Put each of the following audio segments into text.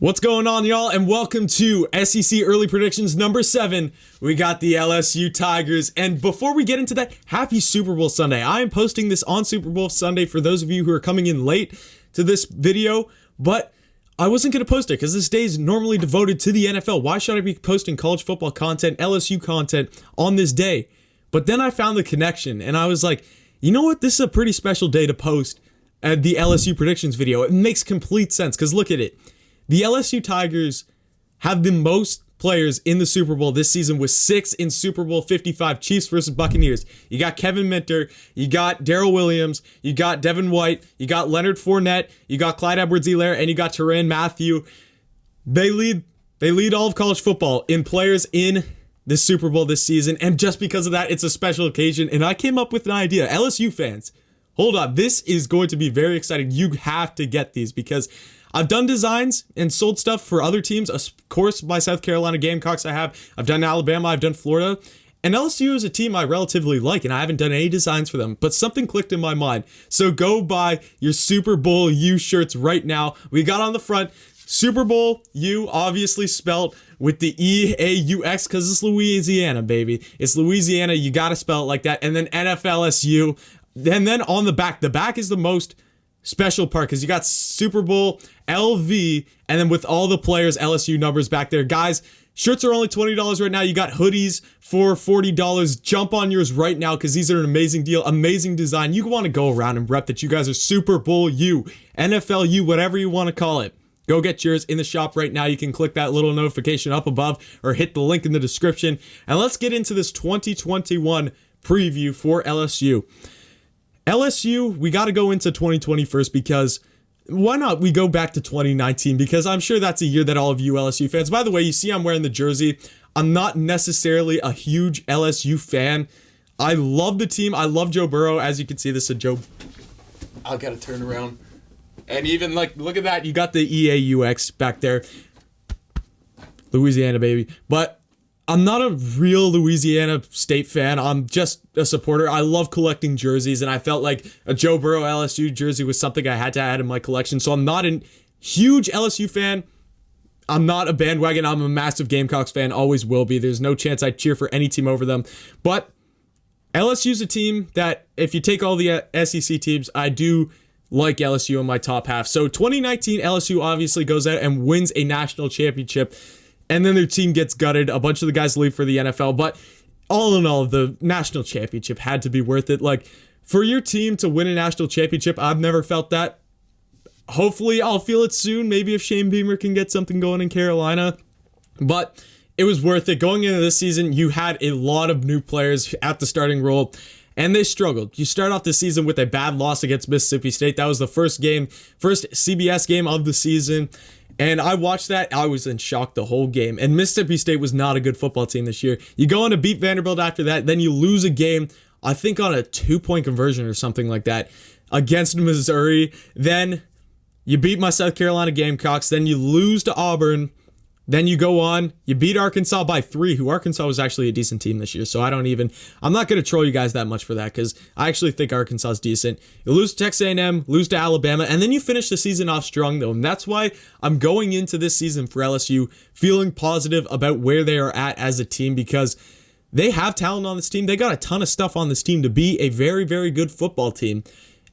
What's going on, y'all, and welcome to SEC Early Predictions number 7. We got the LSU Tigers, and before we get into that, happy Super Bowl Sunday. I am posting this on Super Bowl Sunday for those of you who are coming in late to this video, but I wasn't going to post it because this day is normally devoted to the NFL. Why should I be posting college football content, LSU content on this day? But then I found the connection, and I was like, you know what? This is a pretty special day to post the LSU predictions video. It makes complete sense because look at it. The LSU Tigers have the most players in the Super Bowl this season with 6 in Super Bowl 55, Chiefs versus Buccaneers. You got Kevin Minter, you got Darrell Williams, you got Devin White, you got Leonard Fournette, you got Clyde Edwards-Helaire, and you got Tyrann Mathieu. They lead all of college football in players in the Super Bowl this season, and just because of that, it's a special occasion, and I came up with an idea. LSU fans, hold on, this is going to be very exciting. You have to get these because I've done designs and sold stuff for other teams. Of course, my South Carolina Gamecocks I've done Alabama, I've done Florida. And LSU is a team I relatively like, and I haven't done any designs for them. But something clicked in my mind. So go buy your Super Bowl U shirts right now. We got on the front, Super Bowl U, obviously spelled with the E-A-U-X, because it's Louisiana, baby. It's Louisiana, you gotta spell it like that. And then NFLSU. And then on the back is the most special part because you got Super Bowl LV, and then with all the players, LSU numbers back there. Guys, shirts are only $20 right now. You got hoodies for $40. Jump on yours right now because these are an amazing deal, amazing design. You want to go around and rep that you guys are Super Bowl U, NFL U, whatever you want to call it. Go get yours in the shop right now. You can click that little notification up above or hit the link in the description. And let's get into this 2021 preview for LSU. LSU, we got to go into 2020 first because why not we go back to 2019 because I'm sure that's a year that all of you LSU fans, by the way, you see I'm wearing the jersey. I'm not necessarily a huge LSU fan. I love the team. I love Joe Burrow. As you can see, this is Joe. I got to turn around. And even look at that. You got the EAUX back there. Louisiana, baby. But I'm not a real Louisiana State fan. I'm just a supporter. I love collecting jerseys, and I felt like a Joe Burrow LSU jersey was something I had to add in my collection. So I'm not a huge LSU fan. I'm not a bandwagon. I'm a massive Gamecocks fan. Always will be. There's no chance I'd cheer for any team over them. But LSU's a team that, if you take all the SEC teams, I do like LSU in my top half. So 2019, LSU obviously goes out and wins a national championship. And then their team gets gutted. A bunch of the guys leave for the NFL. But all in all, the national championship had to be worth it. Like, for your team to win a national championship, I've never felt that. Hopefully, I'll feel it soon. Maybe if Shane Beamer can get something going in Carolina. But it was worth it. Going into this season, you had a lot of new players at the starting role. And they struggled. You start off the season with a bad loss against Mississippi State. That was the first CBS game of the season. And I watched that. I was in shock the whole game. And Mississippi State was not a good football team this year. You go on to beat Vanderbilt after that. Then you lose a game, I think on a 2-point conversion or something like that, against Missouri. Then you beat my South Carolina Gamecocks. Then you lose to Auburn. Then you go on, you beat Arkansas by 3, who Arkansas was actually a decent team this year. So I'm not going to troll you guys that much for that because I actually think Arkansas is decent. You lose to Texas A&M, lose to Alabama, and then you finish the season off strong though. And that's why I'm going into this season for LSU feeling positive about where they are at as a team because they have talent on this team. They got a ton of stuff on this team to be a very, very good football team.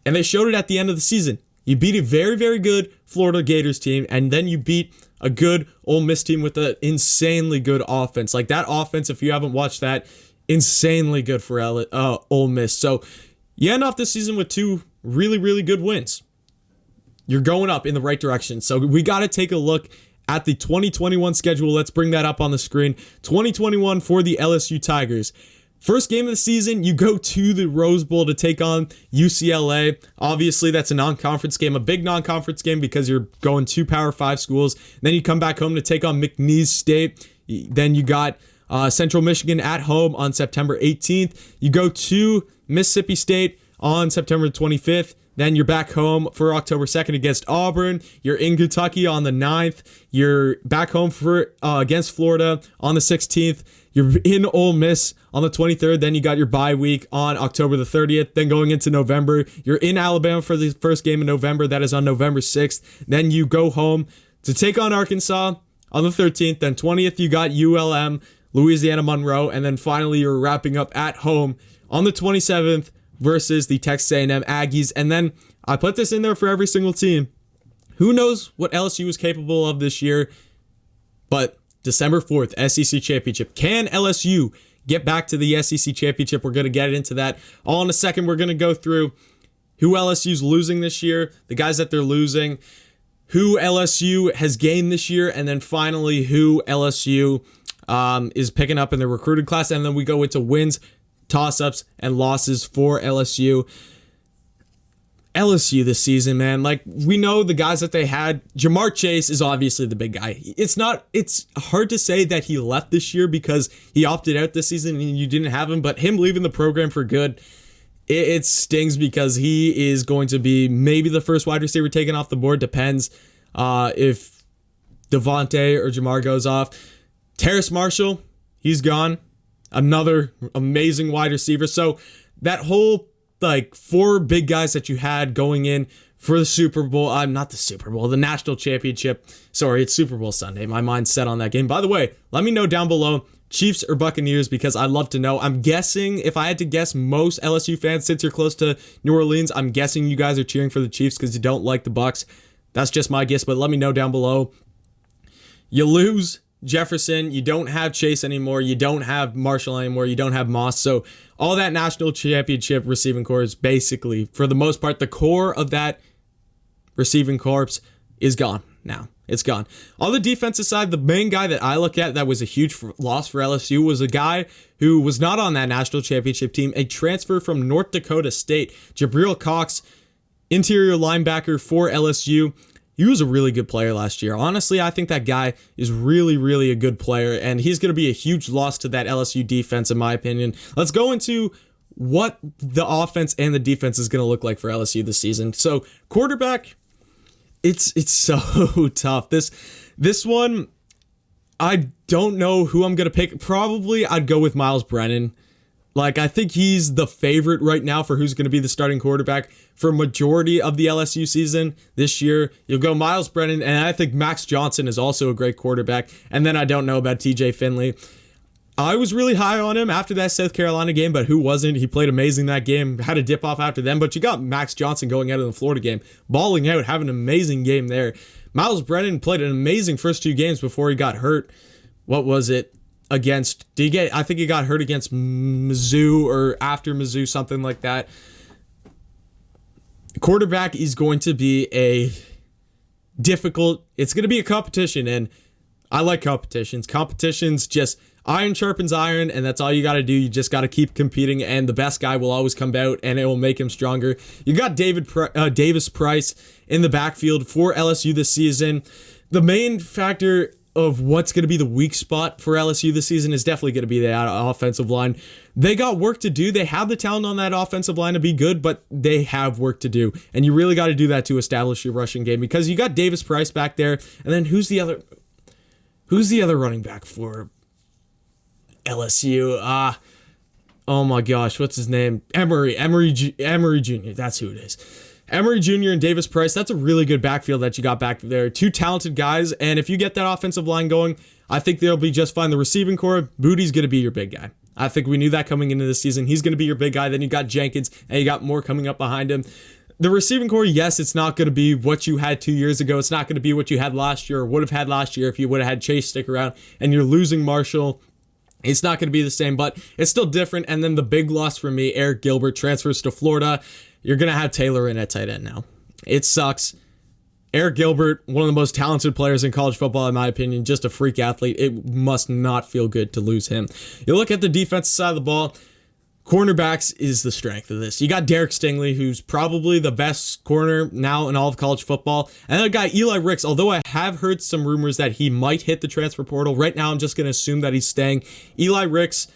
And they showed it at the end of the season. You beat a very, very good Florida Gators team, and then you beat a good Ole Miss team with an insanely good offense. Like that offense, if you haven't watched that, insanely good for Ole Miss. So you end off this season with 2 really, really good wins. You're going up in the right direction. So we got to take a look at the 2021 schedule. Let's bring that up on the screen. 2021 for the LSU Tigers. First game of the season, you go to the Rose Bowl to take on UCLA. Obviously, that's a non-conference game, a big non-conference game because you're going to Power 5 schools. Then you come back home to take on McNeese State. Then you got Central Michigan at home on September 18th. You go to Mississippi State on September 25th. Then you're back home for October 2nd against Auburn. You're in Kentucky on the 9th. You're back home for against Florida on the 16th. You're in Ole Miss on the 23rd. Then you got your bye week on October the 30th. Then going into November, you're in Alabama for the first game in November. That is on November 6th. Then you go home to take on Arkansas on the 13th. Then 20th, you got ULM, Louisiana Monroe, and then finally you're wrapping up at home on the 27th versus the Texas A&M Aggies. And then I put this in there for every single team. Who knows what LSU is capable of this year, but December 4th, SEC Championship. Can LSU get back to the SEC Championship? We're going to get into that all in a second. We're going to go through who LSU's losing this year, the guys that they're losing, who LSU has gained this year, and then finally who LSU is picking up in the recruited class. And then we go into wins, toss-ups, and losses for LSU. LSU this season, man, like we know the guys that they had. Jamar Chase is obviously the big guy. It's hard to say that he left this year because he opted out this season and you didn't have him, but him leaving the program for good, it stings because he is going to be maybe the first wide receiver taken off the board. Depends if Devontae or Jamar goes off. Terrace Marshall, he's gone. Another amazing wide receiver. So that whole four big guys that you had going in for the Super Bowl. Not the Super Bowl, the National Championship. Sorry, it's Super Bowl Sunday. My mind's set on that game. By the way, let me know down below, Chiefs or Buccaneers, because I'd love to know. I'm guessing, if I had to guess, most LSU fans, since you're close to New Orleans, I'm guessing you guys are cheering for the Chiefs because you don't like the Bucs. That's just my guess, but let me know down below. You lose Jefferson, you don't have Chase anymore, you don't have Marshall anymore, you don't have Moss, so all that national championship receiving corps is basically, for the most part, the core of that receiving corps is gone now. It's gone. On the defensive side, the main guy that I look at that was a huge loss for LSU was a guy who was not on that national championship team, a transfer from North Dakota State, Jabril Cox, interior linebacker for LSU. He was a really good player last year. Honestly, I think that guy is really, really a good player, and he's going to be a huge loss to that LSU defense, in my opinion. Let's go into what the offense and the defense is going to look like for LSU this season. So, quarterback, it's so tough. This one, I don't know who I'm going to pick. Probably I'd go with Miles Brennan. I think he's the favorite right now for who's going to be the starting quarterback for majority of the LSU season this year. You'll go Miles Brennan, and I think Max Johnson is also a great quarterback. And then I don't know about TJ Finley. I was really high on him after that South Carolina game, but who wasn't? He played amazing that game, had a dip off after them, but you got Max Johnson going out of the Florida game, balling out, having an amazing game there. Miles Brennan played an amazing first two games before he got hurt. What was it? I think he got hurt against Mizzou or after Mizzou, something like that. Quarterback is going to be it's going to be a competition, and I like competitions. Competitions just iron sharpens iron, and that's all you got to do. You just got to keep competing, and the best guy will always come out, and it will make him stronger. You got Davis Price in the backfield for LSU this season. The main factor of what's going to be the weak spot for LSU this season is definitely going to be the offensive line. They got work to do. They have the talent on that offensive line to be good, but they have work to do. And you really got to do that to establish your rushing game, because you got Davis Price back there. And then who's the other running back for LSU? Oh my gosh, what's his name? Emory Jr. That's who it is. Emory Jr. and Davis Price, that's a really good backfield that you got back there. Two talented guys, and if you get that offensive line going, I think they'll be just fine. The receiving core, Booty's going to be your big guy. I think we knew that coming into this season. He's going to be your big guy. Then you got Jenkins, and you got more coming up behind him. The receiving core, yes, it's not going to be what you had 2 years ago. It's not going to be what you had last year or would have had last year if you would have had Chase stick around, and you're losing Marshall. It's not going to be the same, but it's still different. And then the big loss for me, Eric Gilbert transfers to Florida. You're going to have Taylor in at tight end now. It sucks. Eric Gilbert, one of the most talented players in college football, in my opinion, just a freak athlete. It must not feel good to lose him. You look at the defensive side of the ball, cornerbacks is the strength of this. You got Derek Stingley, who's probably the best corner now in all of college football. And that guy, Eli Ricks, although I have heard some rumors that he might hit the transfer portal, right now I'm just going to assume that he's staying. Eli Ricks,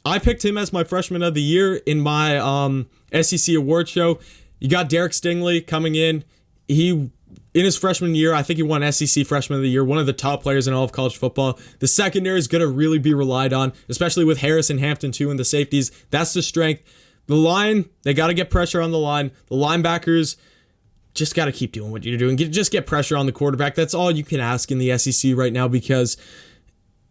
I picked him as my freshman of the year in my SEC award show. You got Derek Stingley coming in. In his freshman year, I think he won SEC Freshman of the Year, one of the top players in all of college football. The secondary is going to really be relied on, especially with Harris and Hampton too in the safeties. That's the strength. The line, they got to get pressure on the line. The linebackers, just got to keep doing what you're doing. Just get pressure on the quarterback. That's all you can ask in the SEC right now, because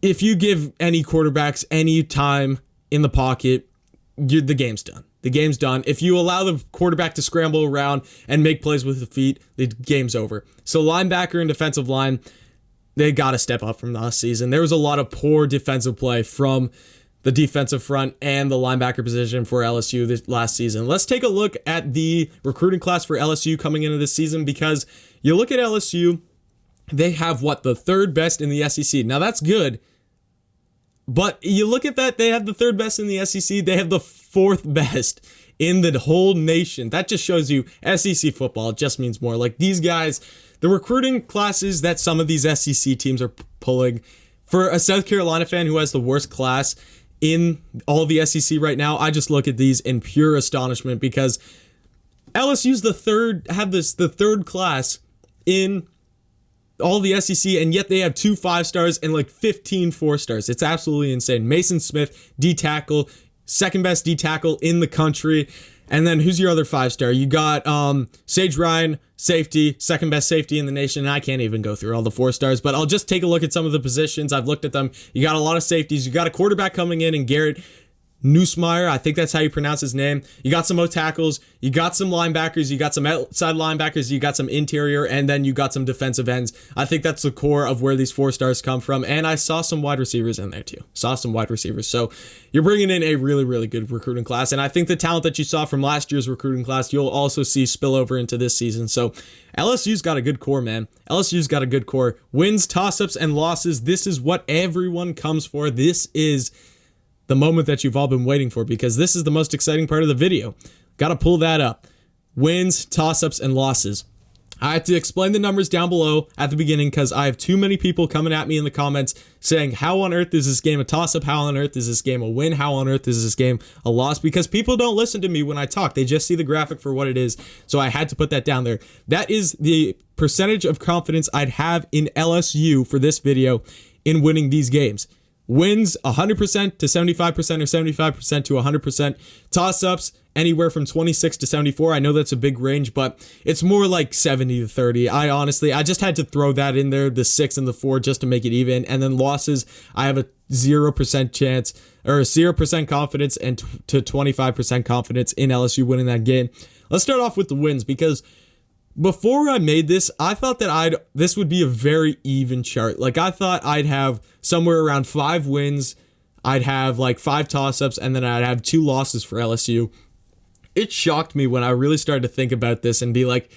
if you give any quarterbacks any time in the pocket, the game's done. The game's done. If you allow the quarterback to scramble around and make plays with the feet, the game's over. So linebacker and defensive line, they got to step up from last season. There was a lot of poor defensive play from the defensive front and the linebacker position for LSU this last season. Let's take a look at the recruiting class for LSU coming into this season, because you look at LSU, they have the third best in the SEC. Now that's good, but you look at that, they have the third best in the SEC. They have the fourth best in the whole nation. That just shows you SEC football just means more. Like these guys, the recruiting classes that some of these SEC teams are pulling, for a South Carolina fan who has the worst class in all the SEC right now, I just look at these in pure astonishment, because LSU's the third class in all the SEC, and yet they have 2 5-stars and like 15 4-stars. It's absolutely insane. Mason Smith, D tackle, second best D tackle in the country. And then who's your other 5-star? You got Sage Ryan, safety, second best safety in the nation. And I can't even go through all the 4-stars, but I'll just take a look at some of the positions. I've looked at them. You got a lot of safeties. You got a quarterback coming in, and Garrett Nussmeier, I think that's how you pronounce his name. You got some O-tackles, you got some linebackers, you got some outside linebackers, you got some interior, and then you got some defensive ends. I think that's the core of where these 4-stars come from, and I saw some wide receivers in there too. So you're bringing in a really, really good recruiting class, and I think the talent that you saw from last year's recruiting class, you'll also see spill over into this season. So LSU's got a good core, man. LSU's got a good core. Wins, toss-ups, and losses. This is what everyone comes for. This is the moment that you've all been waiting for, because this is the most exciting part of the video. Got to pull that up. Wins, toss-ups, and losses. I have to explain the numbers down below at the beginning, because I have too many people coming at me in the comments saying, how on earth is this game a toss-up? How on earth is this game a win? How on earth is this game a loss? Because people don't listen to me when I talk. They just see the graphic for what it is. So I had to put that down there. That is the percentage of confidence I'd have in LSU for this video in winning these games. Wins 100% to 75% or 75% to 100%. Toss-ups anywhere from 26 to 74. I know that's a big range, but it's more like 70 to 30. I just had to throw that in there, the 6 and the 4, just to make it even. And then losses, I have a 0% chance, or 0% confidence and to 25% confidence in LSU winning that game. Let's start off with the wins, because before I made this, I thought that this would be a very even chart. Like, I thought I'd have somewhere around 5 wins, I'd have like 5 toss-ups, and then I'd have 2 losses for LSU. It shocked me when I really started to think about this and be like,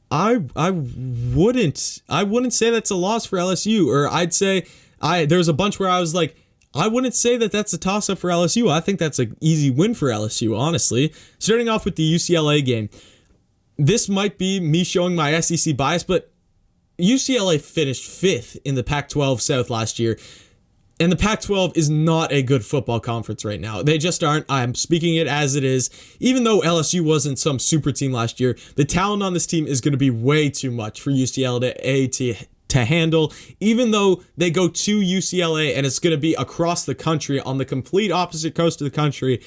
I wouldn't say that's a loss for LSU, or I'd say there's a bunch where I was like, I wouldn't say that that's a toss-up for LSU. I think that's an easy win for LSU, honestly. Starting off with the UCLA game. This might be me showing my SEC bias, but UCLA finished 5th in the Pac-12 South last year, and the Pac-12 is not a good football conference right now. They just aren't. I'm speaking it as it is. Even though LSU wasn't some super team last year, the talent on this team is going to be way too much for UCLA to handle, even though they go to UCLA and it's going to be across the country on the complete opposite coast of the country.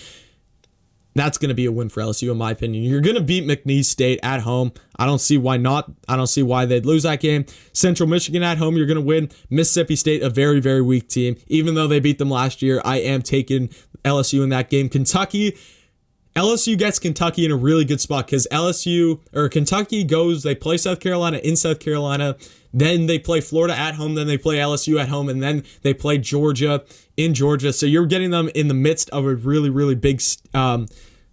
That's going to be a win for LSU, in my opinion. You're going to beat McNeese State at home. I don't see why not. I don't see why they'd lose that game. Central Michigan at home, you're going to win. Mississippi State, a very, very weak team. Even though they beat them last year, I am taking LSU in that game. Kentucky, LSU gets Kentucky in a really good spot, because Kentucky they play South Carolina in South Carolina, then they play Florida at home, then they play LSU at home, and then they play Georgia in Georgia. So you're getting them in the midst of a really, really big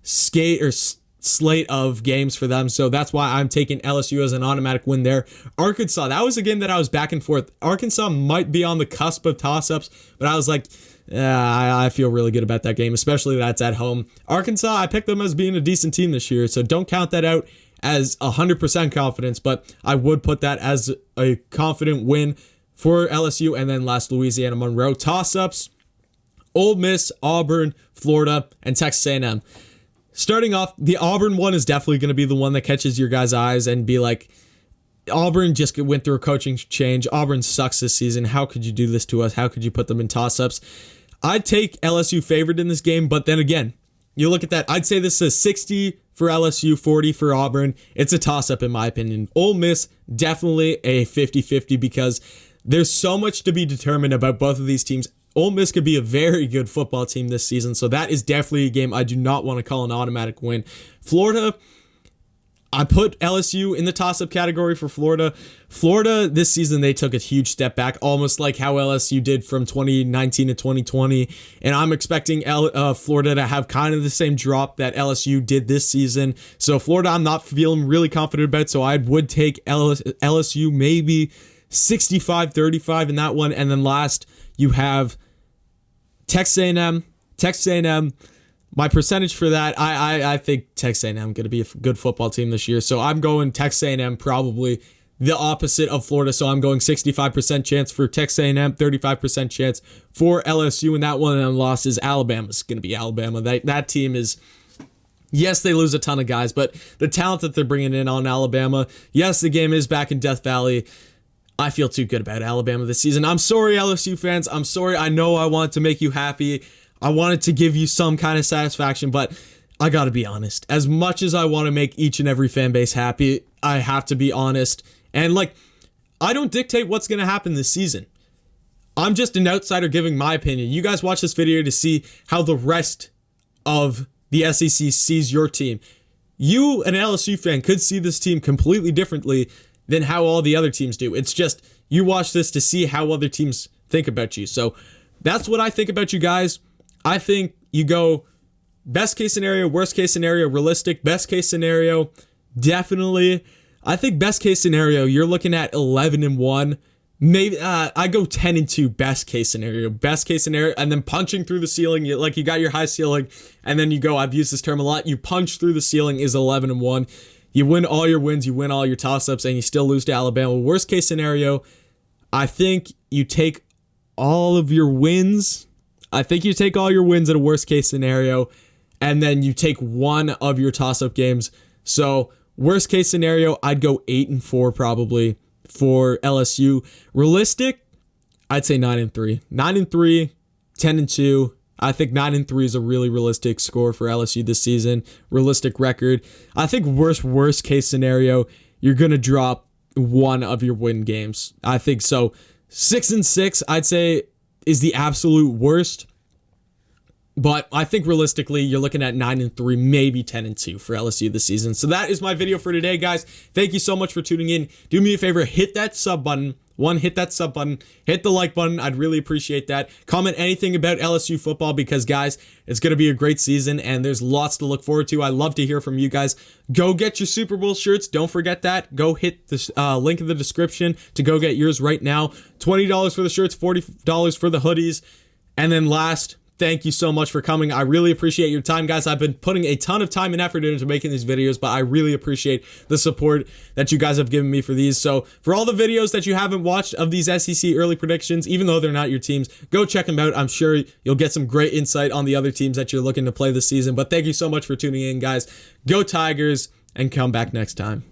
slate of games for them. So that's why I'm taking LSU as an automatic win there. Arkansas, that was a game that I was back and forth. Arkansas might be on the cusp of toss-ups, but I was like, I feel really good about that game, especially that's at home. Arkansas, I picked them as being a decent team this year, so don't count that out as 100% confidence, but I would put that as a confident win for LSU. And then last, Louisiana Monroe. Toss-ups, Ole Miss, Auburn, Florida, and Texas A&M. Starting off, the Auburn one is definitely going to be the one that catches your guys' eyes and be like, Auburn just went through a coaching change. Auburn sucks this season. How could you do this to us? How could you put them in toss-ups? I'd take LSU favored in this game, but then again, you look at that, I'd say this is a for LSU, 40 for Auburn. It's a toss-up in my opinion. Ole Miss, definitely a 50-50 because there's so much to be determined about both of these teams. Ole Miss could be a very good football team this season, so that is definitely a game I do not want to call an automatic win. Florida, I put LSU in the toss-up category for Florida. Florida, this season, they took a huge step back, almost like how LSU did from 2019 to 2020. And I'm expecting Florida to have kind of the same drop that LSU did this season. So Florida, I'm not feeling really confident about. So I would take LSU maybe 65-35 in that one. And then last, you have Texas A&M. Texas A&M. My percentage for that, I think Texas A&M going to be a good football team this year. So I'm going Texas A&M, probably the opposite of Florida. So I'm going 65% chance for Texas A&M, 35% chance for LSU in that one. And then loss is Alabama's going to be Alabama. That team is, yes, they lose a ton of guys, but the talent that they're bringing in on Alabama, yes, the game is back in Death Valley. I feel too good about Alabama this season. I'm sorry, LSU fans. I'm sorry. I know I want to make you happy. I wanted to give you some kind of satisfaction, but I got to be honest. As much as I want to make each and every fan base happy, I have to be honest. And I don't dictate what's going to happen this season. I'm just an outsider giving my opinion. You guys watch this video to see how the rest of the SEC sees your team. You, an LSU fan, could see this team completely differently than how all the other teams do. It's just, you watch this to see how other teams think about you. So that's what I think about you guys. I think you go best case scenario, worst case scenario, realistic, best case scenario, definitely. I think best case scenario, you're looking at 11-1. Maybe I go 10-2 best case scenario, and then punching through the ceiling. You got your high ceiling, and then you go, I've used this term a lot, you punch through the ceiling is 11-1. You win all your wins, you win all your toss-ups, and you still lose to Alabama. Worst case scenario, I think you take all of your wins. I think you take all your wins in a worst case scenario, and then you take one of your toss-up games. So worst case scenario, I'd go 8-4 probably for LSU. Realistic, I'd say 9-3. 9-3, 10-2. I think 9-3 is a really realistic score for LSU this season. Realistic record. I think worst case scenario, you're gonna drop one of your win games. I think so. 6-6, I'd say, is the absolute worst. But I think realistically, you're looking at 9-3, maybe 10-2 for LSU this season. So that is my video for today, guys. Thank you so much for tuning in. Do me a favor, hit that sub button. Hit that sub button. Hit the like button. I'd really appreciate that. Comment anything about LSU football because, guys, it's going to be a great season and there's lots to look forward to. I love to hear from you guys. Go get your Super Bowl shirts. Don't forget that. Go hit the link in the description to go get yours right now. $20 for the shirts, $40 for the hoodies. And then last, thank you so much for coming. I really appreciate your time, guys. I've been putting a ton of time and effort into making these videos, but I really appreciate the support that you guys have given me for these. So for all the videos that you haven't watched of these SEC early predictions, even though they're not your teams, go check them out. I'm sure you'll get some great insight on the other teams that you're looking to play this season. But thank you so much for tuning in, guys. Go Tigers, and come back next time.